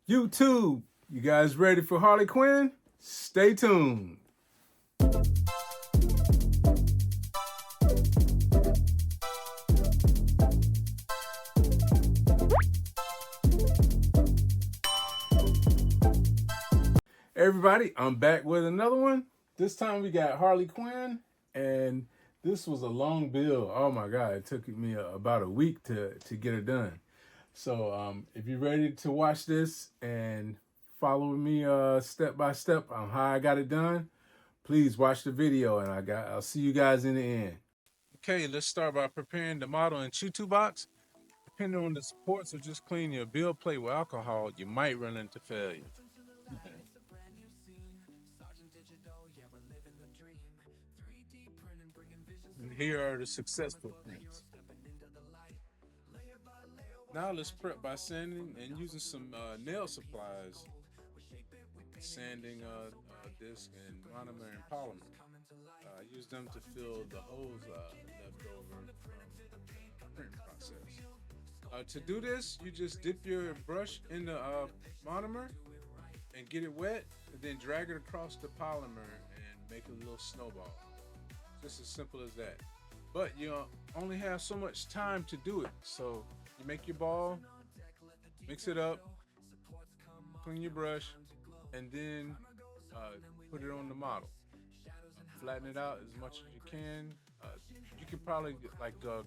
YouTube, you guys ready for Harley Quinn? Stay tuned. Everybody, I'm back with another one. This time we got Harley Quinn, and this was a long build. Oh my God, it took me about a week to get it done. So if you're ready to watch this and follow me step by step on how I got it done, please watch the video, and I'll see you guys in the end. Okay, let's start by preparing the model in Chew box. Depending on the supports or just clean your build plate with alcohol, you might run into failure. And here are the successful prints. Now let's prep by sanding and using some nail supplies, sanding disc and monomer and polymer. I use them to fill the holes left over from the printing process. To do this, you just dip your brush in the monomer and get it wet, and then drag it across the polymer and make a little snowball. Just as simple as that. But you only have so much time to do it, so you make your ball, mix it up, clean your brush, and then put it on the model. Flatten it out as much as you can. You can probably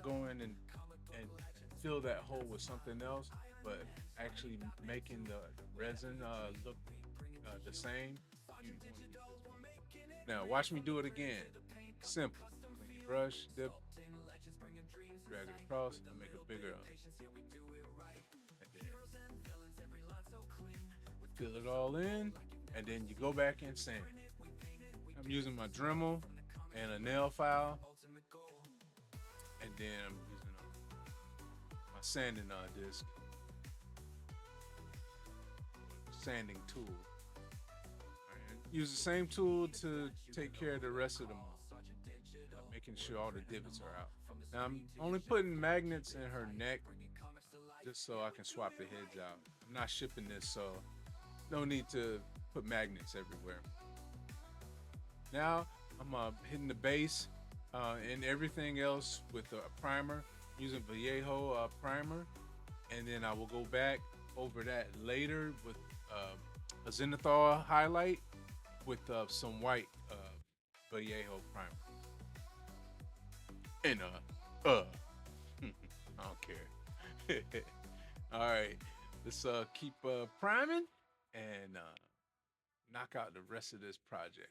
go in and fill that hole with something else, but actually making the resin look the same. Now watch me do it again. Simple. Clean your brush, dip, drag it across, and make a bigger. Fill it all in, and then you go back and sand. I'm using my Dremel and a nail file, and then I'm using my sanding disc, sanding tool. And use the same tool to take care of the rest of the model, making sure all the divots are out. Now I'm only putting magnets in her neck just so I can swap the heads out. I'm not shipping this, so no need to put magnets everywhere. Now I'm hitting the base and everything else with a primer, using Vallejo primer, and then I will go back over that later with a zenithal highlight with some white Vallejo primer. And I don't care. All right, let's keep priming and knock out the rest of this project.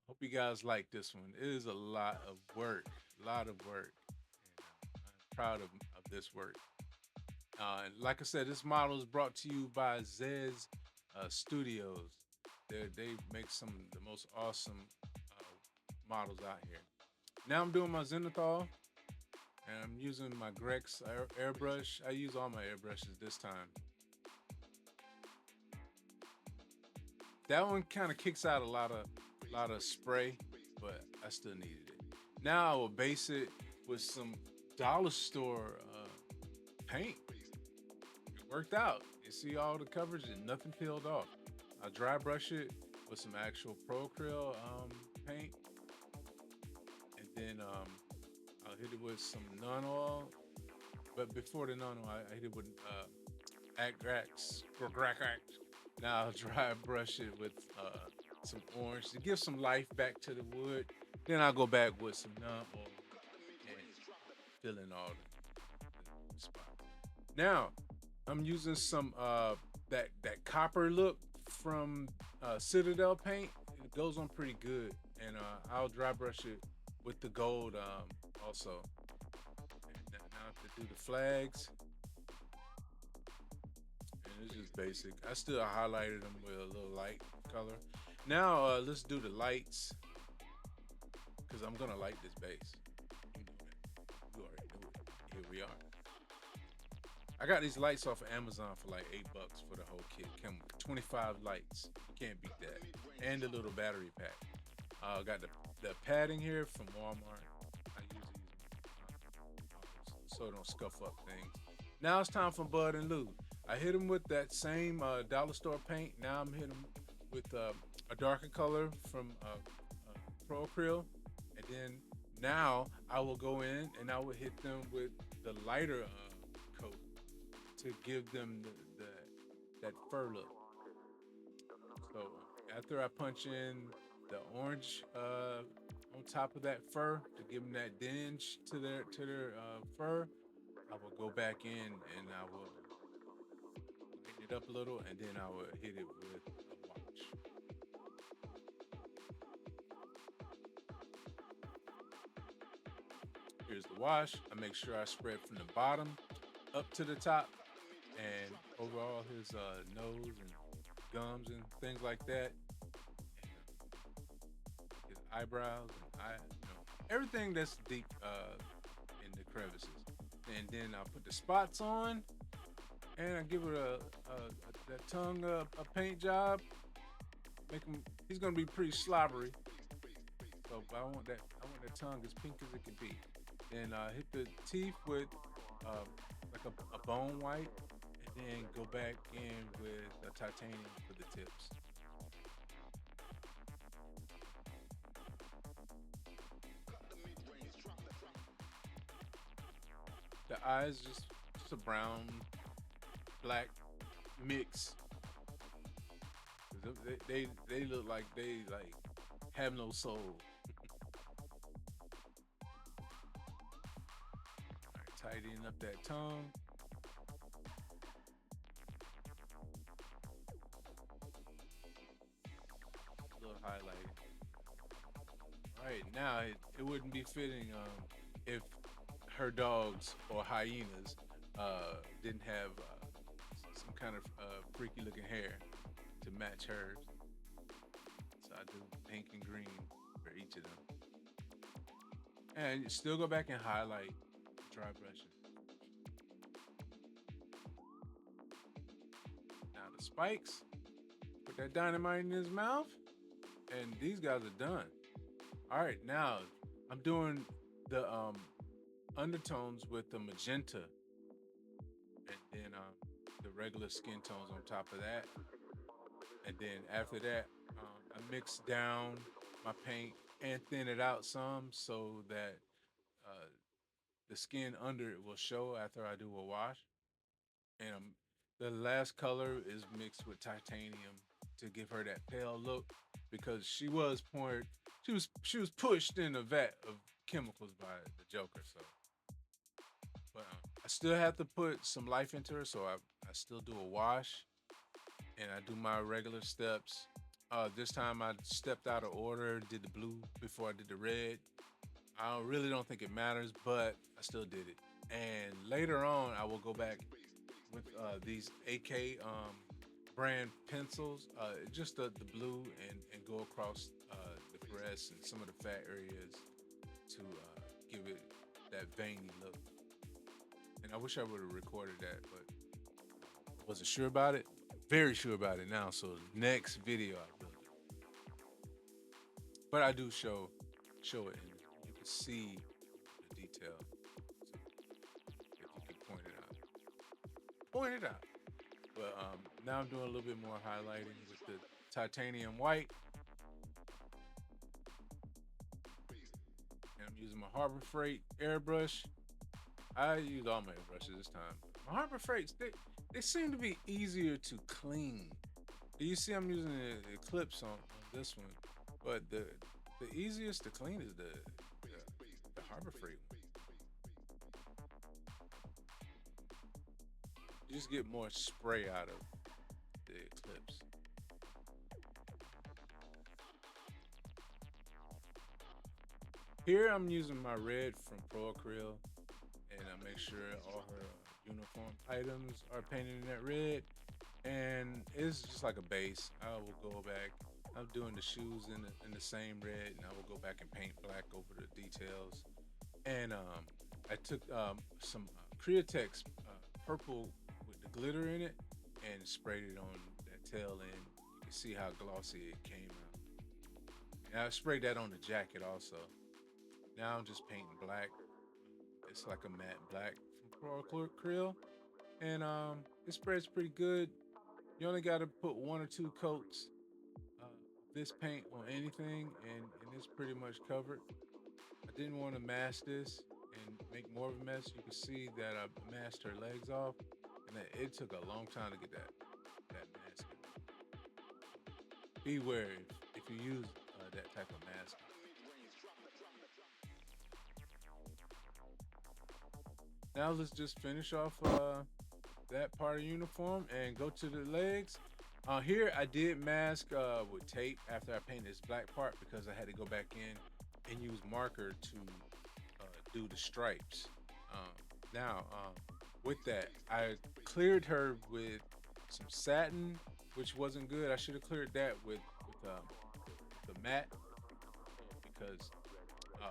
Hope you guys like this one. It is a lot of work, a lot of work. And I'm proud of this work. And like I said, this model is brought to you by Zez Studios. They make some of the most awesome models out here. Now I'm doing my zenithal, and I'm using my Grex airbrush. I use all my airbrushes this time. That one kind of kicks out a lot of spray, but I still needed it. Now I will base it with some dollar store paint. It worked out. You see all the coverage and nothing peeled off. I dry brush it with some actual Pro Acryl paint, and then I'll hit it with some non-oil. But before the non-oil, I hit it with Agrax. Now I'll dry brush it with some orange to give some life back to the wood. Then I'll go back with some non-oil and fill in all the spot. Now I'm using some that copper look from Citadel paint. It goes on pretty good, and I'll dry brush it with the gold also. And now to do the flags. It's just basic. I still highlighted them with a little light color. Now let's do the lights, because I'm gonna light this base. You know that. You already knew it. Here we are. I got these lights off of Amazon for like $8 for the whole kit. Come with 25 lights. You can't beat that. And the little battery pack. Got the padding here from Walmart. I usually use so it don't scuff up things. Now it's time for Bud and Lou. I hit them with that same dollar store paint. Now I'm hitting them with a darker color from Pro Acryl, and then now I will go in and I will hit them with the lighter coat to give them the that fur look. So after I punch in the orange on top of that fur to give them that dinge to their fur, I will go back in and I will lighten it up a little, and then I will hit it with a wash. Here's the wash. I make sure I spread from the bottom up to the top and over all his nose and gums and things like that, his eyebrows and everything that's deep in the crevices. And then I put the spots on, and I give it that tongue a paint job. Make him. He's gonna be pretty slobbery. So I want that. I want that tongue as pink as it can be. Then hit the teeth with uh, like a bone white, and then go back in with a titanium for the tips. The eyes just a brown black mix. They look like they like have no soul. All right, tidying up that tongue. A little highlighting. All right, now it wouldn't be fitting if her dogs or hyenas didn't have some kind of freaky looking hair to match hers. So I do pink and green for each of them. And you still go back and highlight dry brushing. Now the spikes, put that dynamite in his mouth, and these guys are done. All right, now I'm doing the undertones with the magenta, and then the regular skin tones on top of that. And then after that, I mix down my paint and thin it out some so that uh, the skin under it will show after I do a wash. And the last color is mixed with titanium to give her that pale look because she was pushed in a vat of chemicals by the Joker. So, but I still have to put some life into her, so I still do a wash and I do my regular steps. This time I stepped out of order, did the blue before I did the red. Really don't think it matters, but I still did it. And later on, I will go back with these AK brand pencils, just the blue, and go across the breast and some of the fat areas to give it that veiny look. And I wish I would have recorded that, but I wasn't sure about it. Very sure about it now. So next video I will. But I do show it, and you can see the detail. So if you can point it out, point it out. But now I'm doing a little bit more highlighting with the titanium white, and I'm using my Harbor Freight airbrush. I use all my airbrushes this time. My Harbor Freights, they seem to be easier to clean. You see, I'm using the Eclipse on this one, but the easiest to clean is the Harbor Freight one. You just get more spray out of the Eclipse. Here I'm using my red from Pro Acryl, and I make sure all her uniform items are painted in that red. And it's just like a base. I will go back. I'm doing the shoes in the same red, and I will go back and paint black over the details. And I took some Createx purple with the glitter in it and sprayed it on that tail end. You can see how glossy it came out. And I sprayed that on the jacket also. Now I'm just painting black. It's like a matte black from Pro Acryl, and It spreads pretty good. You only got to put one or two coats this paint on anything, and it's pretty much covered. I didn't want to mask this and make more of a mess. You can see that I masked her legs off, and it took a long time to get that mask. Beware if you use that type of mask. Now let's just finish off that part of the uniform and go to the legs. Here I did mask with tape after I painted this black part because I had to go back in and use marker to do the stripes. Um, now, with that, I cleared her with some satin, which wasn't good. I should have cleared that with the matte because uh,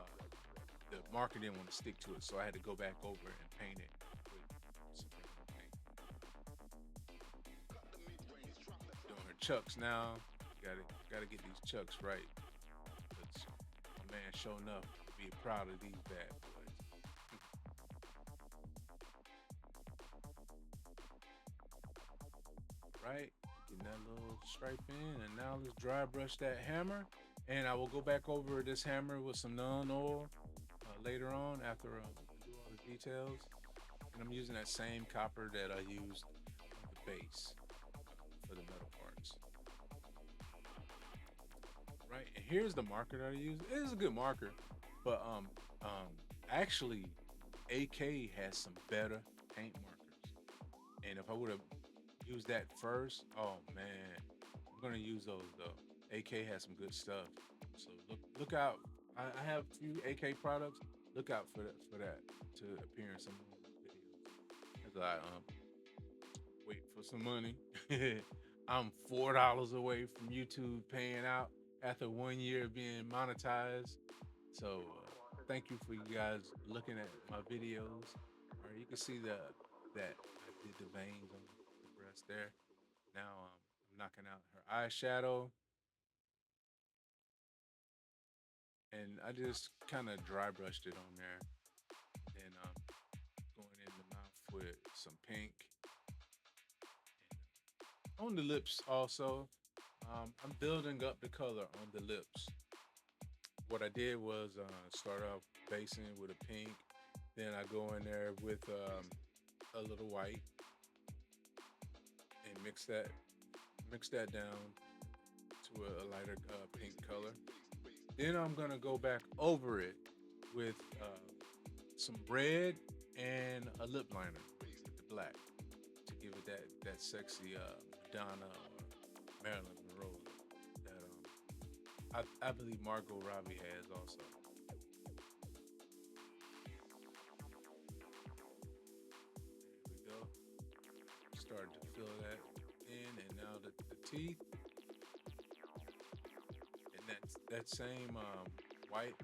the marker didn't want to stick to it, so I had to go back over and paint it with some paint. Doing her chucks now. Gotta get these chucks right. Cause my man sure enough be proud of these bad boys. Right? Getting that little stripe in, and now let's dry brush that hammer. And I will go back over this hammer with some non-oil later on after I do all the details. And I'm using that same copper that I used on the base for the metal parts. Right, and here's the marker that I use. It is a good marker, but actually, AK has some better paint markers. And if I would have used that first, oh man, I'm gonna use those though. AK has some good stuff, so look out. I have a few AK products. Look out for that to appear in some of the videos as I wait for some money. I'm $4 away from YouTube paying out after 1 year of being monetized. So thank you for you guys looking at my videos. Or you can see that I did the veins on the breast there. Now I'm knocking out her eyeshadow, and I just kind of dry brushed it on there. Then going in the mouth with some pink on the lips also. I'm building up the color on the lips. What I did was start off basing with a pink, then I go in there with a little white and mix that down to a lighter pink color. Then I'm gonna go back over it with some red and a lip liner with the black to give it that sexy Madonna or Marilyn Monroe look that I believe Margot Robbie has also. There we go. Starting to fill that in, and now the teeth, and that same white.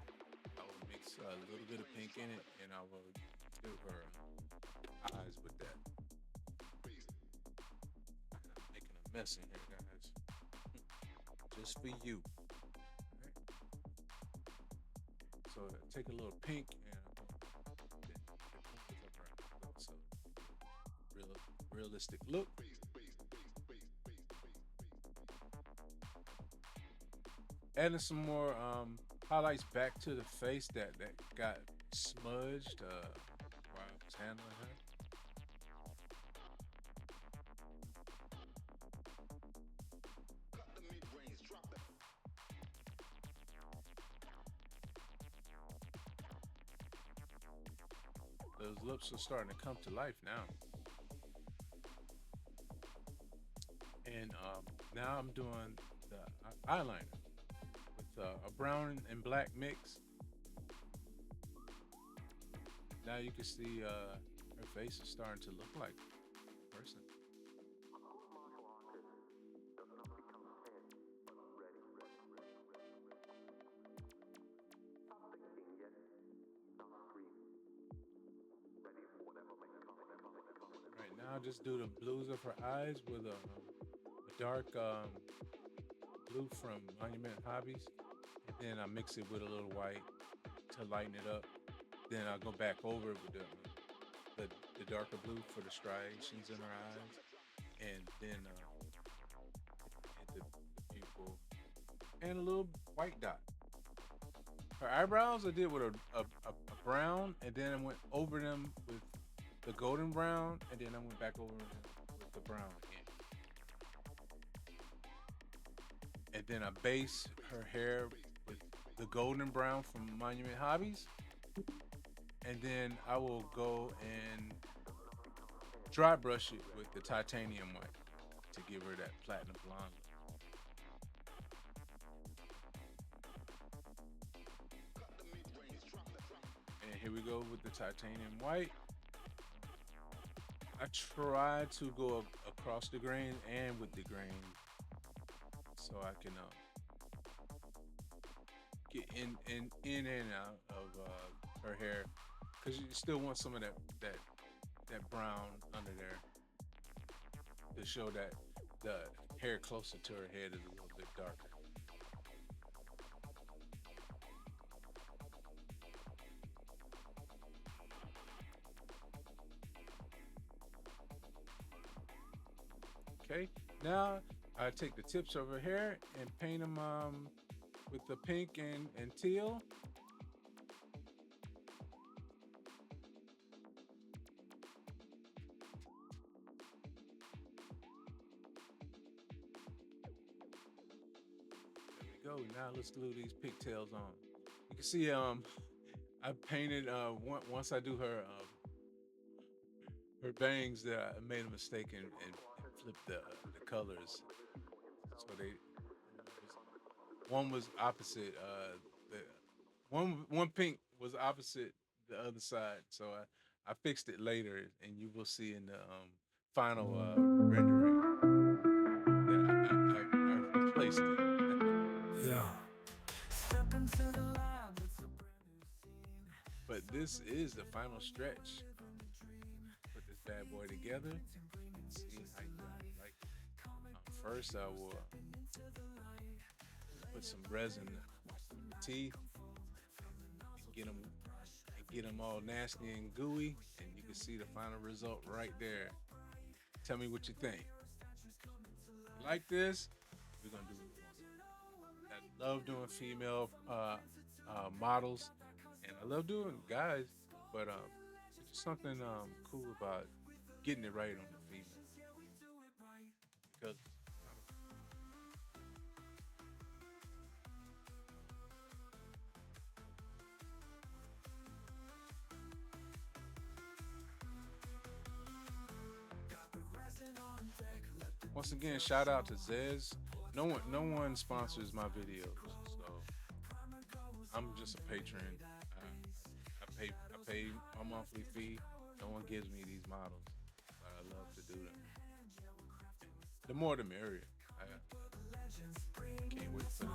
I will mix a little bit of pink in it, and I will do her eyes with that. Making a mess in here, guys, just for you. Right? So take a little pink and so real realistic look. Adding some more highlights back to the face that got smudged while I was handling her. Those lips are starting to come to life now. And now I'm doing the eyeliner with a brown and black mix. Now you can see her face is starting to look like a person. Right now, just do the blues of her eyes with a dark blue from Monument Hobbies, and then I mix it with a little white to lighten it up. Then I'll go back over it with the the darker blue for the striations in her eyes, and then hit the pupil and a little white dot. Her eyebrows I did with a brown, and then I went over them with the golden brown, and then I went back over them with the brown again. And then I base her hair with the golden brown from Monument Hobbies, and then I will go and dry brush it with the titanium white to give her that platinum blonde look. And here we go with the titanium white. I try to go across the grain and with the grain so I can get in and out of her hair because you still want some of that brown under there to show that the hair closer to her head is a little bit darker. Okay, now I take the tips of her hair and paint them with the pink and teal. There we go. Now let's glue these pigtails on. You can see I painted once I do her bangs that I made a mistake and flipped the colors. So they one was opposite. The one pink was opposite the other side. So I fixed it later, and you will see in the final rendering that I replaced it. Yeah. But this is the final stretch. Put this bad boy together and see how you like it. First, I will put some resin on the teeth and get them all nasty and gooey, and you can see the final result right there. Tell me what you think. Like this, we're gonna do more. I love doing female models, and I love doing guys, but it's just something cool about getting it right on the female because once again, shout out to Zez. No one sponsors my videos, so I'm just a patron. I pay my monthly fee. No one gives me these models, but I love to do them. The more the merrier. I can't wait for the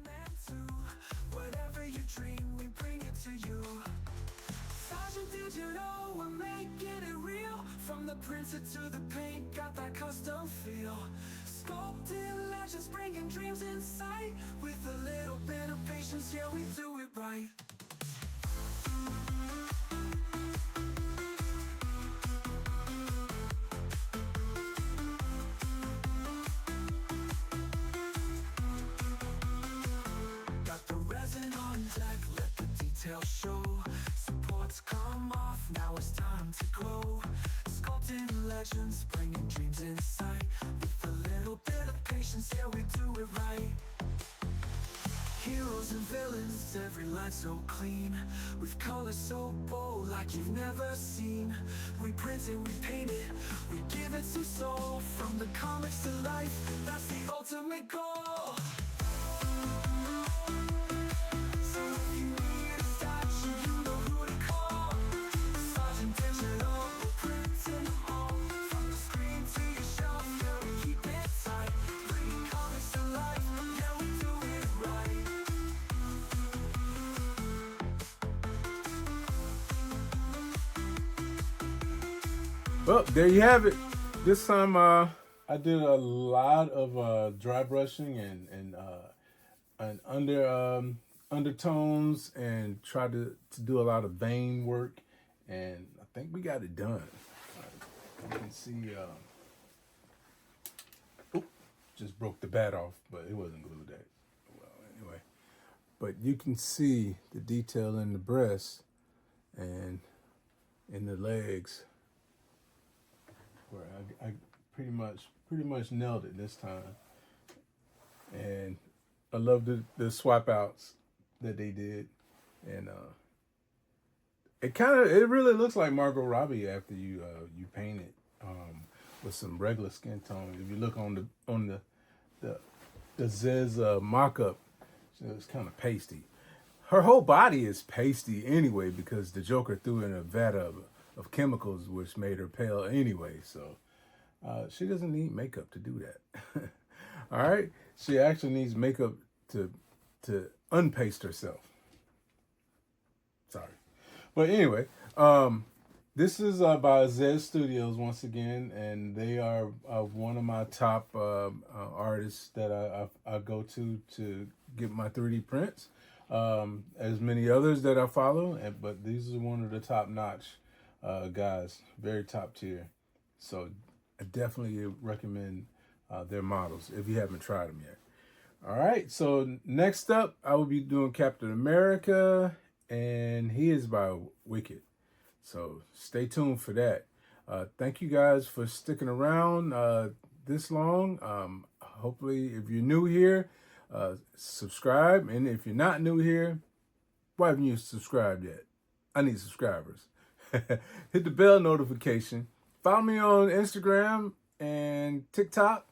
next one. Whatever you dream, we bring it to you. Sergeant Digital, we're making it real. From the printed to the paint, got that custom feel. Sculpting legends, bringing dreams in sight. With a little bit of patience, yeah, we do it right. Got the resin on deck, let the details show. Supports come off, now it's time to glow. Sculpting legends, bringing dreams inside. With a little bit of patience, yeah, we do it right. Heroes and villains, every line so clean. With colors so bold, like you've never seen. We print it, we paint it, we give it some soul. From the comics to life, that's the ultimate goal. So if you need a statue, you know who to call. Sergeant Digital, we're printing them all. From the screen to your shelf, yeah, we keep it tight. Bringing comics to life, yeah, we do it right. Well, there you have it. This time I did a lot of dry brushing and under undertones and try to do a lot of vein work, and I think we got it done. You can see, just broke the bat off, but it wasn't glued that well anyway. But you can see the detail in the breast and in the legs, where I pretty much nailed it this time. And I love the swap outs that they did, and it really looks like Margot Robbie after you paint it with some regular skin tone. If you look on the Zez mock-up, it's kind of pasty. Her whole body is pasty anyway because the Joker threw in a vat of chemicals which made her pale anyway. So she doesn't need makeup to do that. All right, she actually needs makeup to unpaste herself. Sorry, but anyway, this is by Zez Studios once again, and they are one of my top artists that I go to get my 3D prints. As many others that I follow, but these are one of the top notch guys, very top tier. So I definitely recommend their models if you haven't tried them yet. All right, so next up, I will be doing Captain America, and he is by Wicked. So stay tuned for that. Thank you guys for sticking around this long. Hopefully, if you're new here, subscribe. And if you're not new here, why haven't you subscribed yet? I need subscribers. Hit the bell notification. Follow me on Instagram and TikTok,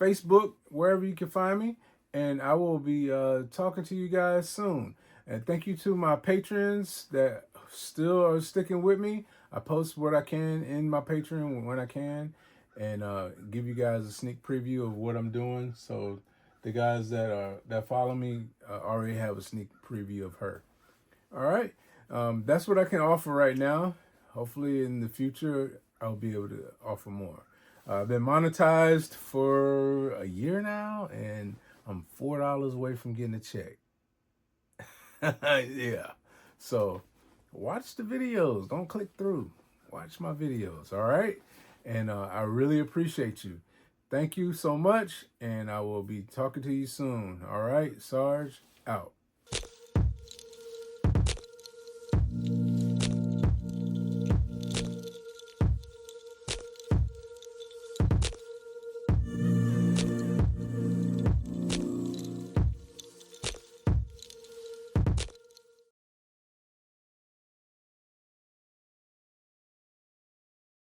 Facebook, wherever you can find me. And I will be talking to you guys soon. And thank you to my patrons that still are sticking with me. I post what I can in my Patreon when I can, and give you guys a sneak preview of what I'm doing. So the guys that follow me already have a sneak preview of her. All right, that's what I can offer right now. Hopefully in the future I'll be able to offer more. I've been monetized for a year now, and I'm $4 away from getting a check. Yeah, so watch the videos. Don't click through. Watch my videos, all right? And I really appreciate you. Thank you so much, and I will be talking to you soon. All right, Sarge, out.